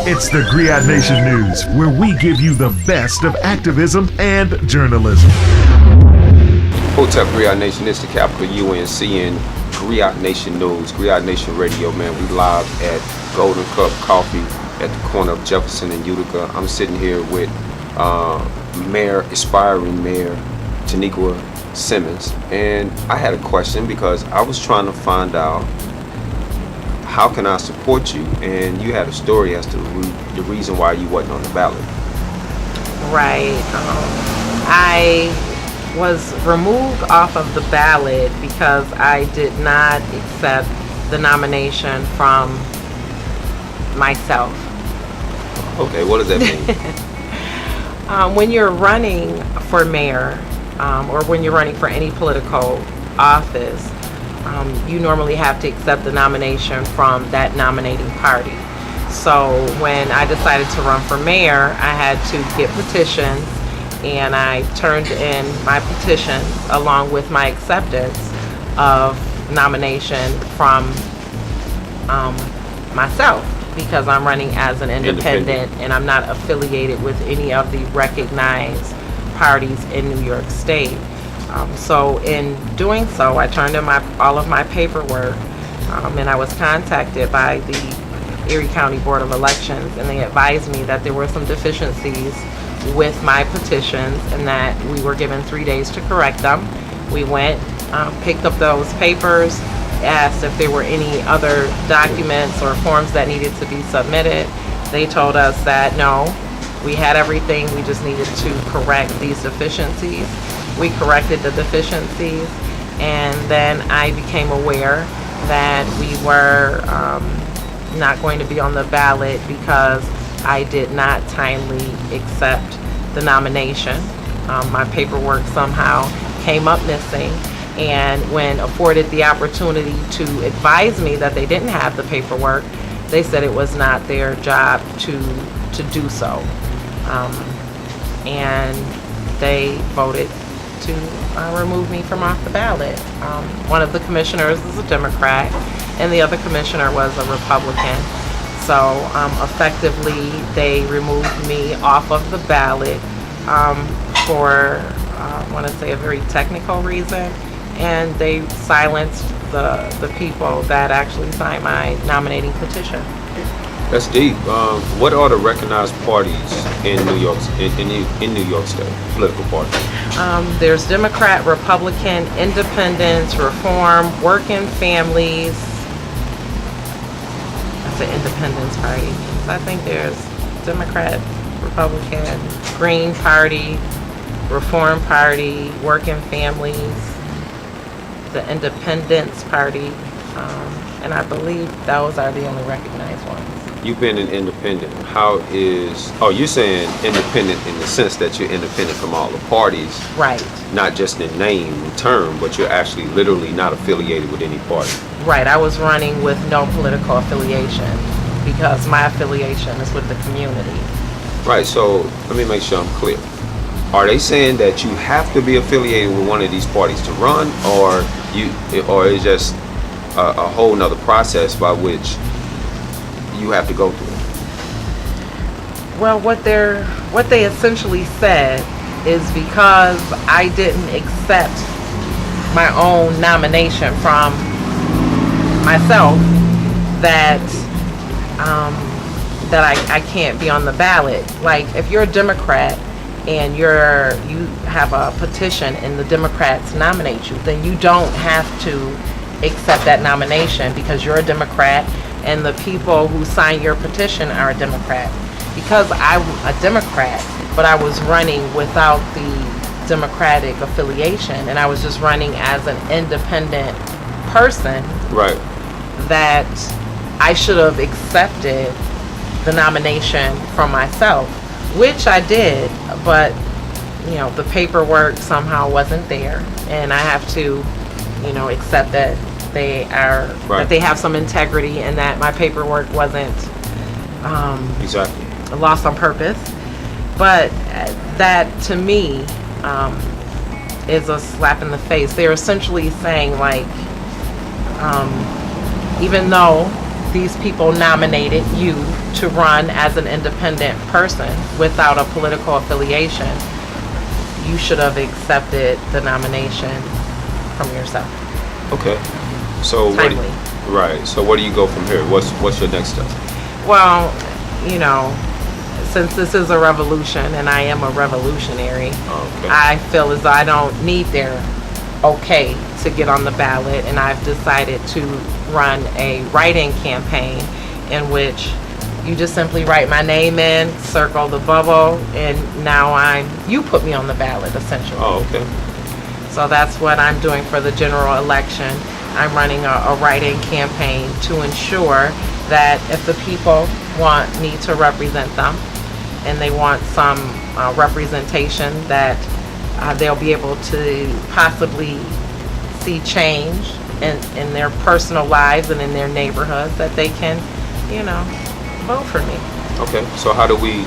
It's the Griot Nation News, where we give you the best of activism and journalism. What's up, Griot Nation? It's the capital UNC and Griot Nation News, Griot Nation Radio, man. We live at Golden Cup Coffee at the corner of Jefferson and Utica. I'm sitting here with aspiring Mayor Taniqua Simmons, and I had a question because I was trying to find out how can I support you, and you had a story as to the reason why you wasn't on the ballot. Right. I was removed off of the ballot because I did not accept the nomination from myself. Okay, what does that mean? When you're running for mayor, or when you're running for any political office, you normally have to accept the nomination from that nominating party. So when I decided to run for mayor, I had to get petitions, and I turned in my petition along with my acceptance of nomination from myself, because I'm running as an independent and I'm not affiliated with any of the recognized parties in New York State. So in doing so, I turned in all of my paperwork, and I was contacted by the Erie County Board of Elections, and they advised me that there were some deficiencies with my petitions and that we were given 3 days to correct them. We went, picked up those papers, asked if there were any other documents or forms that needed to be submitted. They told us that no, we had everything, we just needed to correct these deficiencies. We corrected the deficiencies, and then I became aware that we were not going to be on the ballot because I did not timely accept the nomination. My paperwork somehow came up missing, and when afforded the opportunity to advise me that they didn't have the paperwork, they said it was not their job to do so. And they voted to remove me from off the ballot. One of the commissioners is a Democrat, and the other commissioner was a Republican. So effectively, they removed me off of the ballot for, I want to say, a very technical reason, and they silenced the people that actually signed my nominating petition. That's deep. What are the recognized parties in New York, in New York State, political parties? There's Democrat, Republican, Independents, Reform, Working Families. That's the Independence Party. So I think there's Democrat, Republican, Green Party, Reform Party, Working Families, the Independence Party, and I believe those are the only recognized ones. You've been an independent. You're saying independent in the sense that you're independent from all the parties. Right. Not just in name and term, but you're actually literally not affiliated with any party. Right. I was running with no political affiliation because my affiliation is with the community. Right. So let me make sure I'm clear. Are they saying that you have to be affiliated with one of these parties to run, or is just a whole nother process by which you have to go through? Well, what they essentially said is because I didn't accept my own nomination from myself, that I can't be on the ballot. Like, if you're a Democrat and you have a petition and the Democrats nominate you, then you don't have to accept that nomination because you're a Democrat and the people who sign your petition are a Democrat. Because I'm a Democrat, but I was running without the Democratic affiliation, and I was just running as an independent person. Right. That I should have accepted the nomination from myself, which I did, but the paperwork somehow wasn't there, and I have to, accept that they are right. That they have some integrity, and that my paperwork wasn't exactly lost on purpose. But that, to me, is a slap in the face. They're essentially saying, like, even though these people nominated you to run as an independent person without a political affiliation, you should have accepted the nomination from yourself. Okay. So Timely. Right. So where do you go from here? What's your next step? Well, you know, since this is a revolution and I am a revolutionary, Okay. I feel as though I don't need their okay to get on the ballot, and I've decided to run a write-in campaign in which you just simply write my name in, circle the bubble, and now you put me on the ballot essentially. Oh, okay. So that's what I'm doing for the general election. I'm running a write-in campaign to ensure that if the people want me to represent them and they want some representation, that they'll be able to possibly see change in their personal lives and in their neighborhoods, that they can, you know, vote for me. Okay. So how do we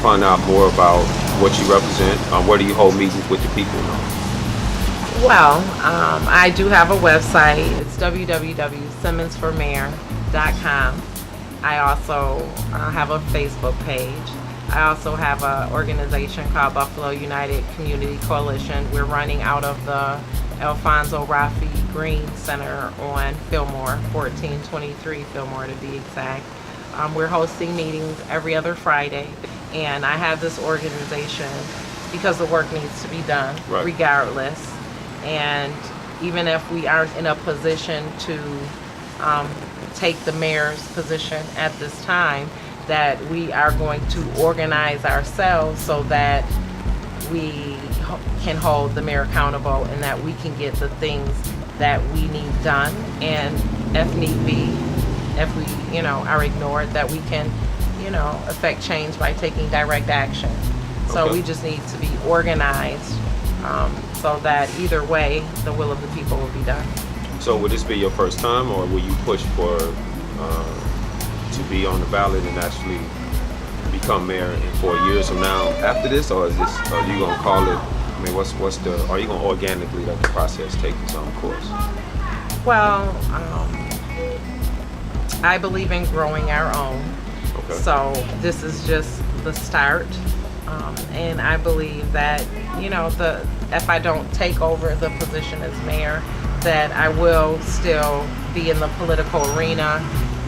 find out more about what you represent? Where do you hold meetings with the people? Well, I do have a website. It's www.simmonsformayor.com. I also have a Facebook page. I also have an organization called Buffalo United Community Coalition. We're running out of the Alfonso Rafi Green Center on Fillmore, 1423 Fillmore to be exact. We're hosting meetings every other Friday, and I have this organization because the work needs to be done, right, regardless. And even if we aren't in a position to take the mayor's position at this time, that we are going to organize ourselves so that we can hold the mayor accountable and that we can get the things that we need done. And if need be, if we, you know, are ignored, that we can, you know, affect change by taking direct action. So Okay. we just need to be organized so that either way, the will of the people will be done. So will this be your first time, or will you push for to be on the ballot and actually become mayor in 4 years from now after this, or is this? Are you gonna call it? I mean, are you gonna organically let the process take its own course? Well, I believe in growing our own. Okay. So this is just the start, and I believe that, you know, if I don't take over the position as mayor, that I will still be in the political arena,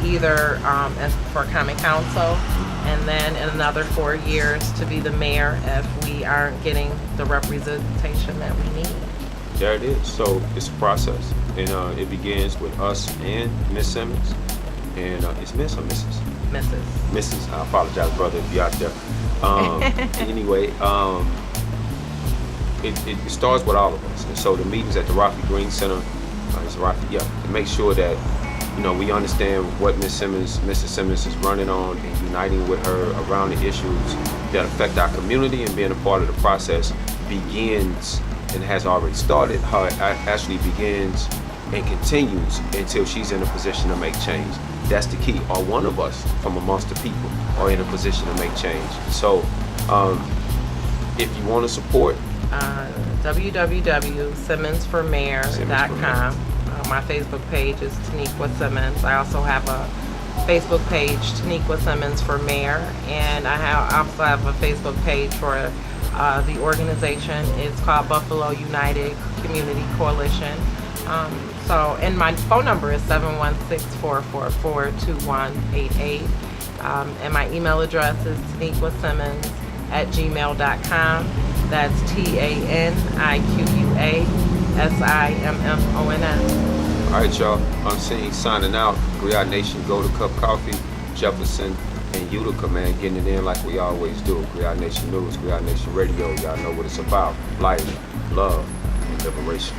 either as for common council, and then in another 4 years to be the mayor if we aren't getting the representation that we need. There it is. So it's a process, and it begins with us and Miss Simmons, and it's Miss or Mrs. Mrs. I apologize, brother, if you're out there. Anyway, it starts with all of us, and so the meetings at the Rafi Green Center, to make sure that, you know, we understand what Mrs. Simmons is running on, and uniting with her around the issues that affect our community, and being a part of the process begins and has already started. How it actually begins and continues until she's in a position to make change. That's the key. Or one of us from amongst the people are in a position to make change. So if you want to support, www.simmonsformayor.com. My Facebook page is Taniqua Simmons. I also have a Facebook page, Taniqua Simmons for Mayor, and I also have a Facebook page for the organization. It's called Buffalo United Community Coalition. And my phone number is 716-444-2188. And my email address is taniquasimmons@gmail.com. That's TANIQUASIMMONS. all right, y'all. Unseen signing out. Griot Nation, Go to Cup Coffee, Jefferson, and Utica, man, getting it in like we always do. Griot Nation News, Griot Nation Radio. Y'all know what it's about. Life, love, and liberation.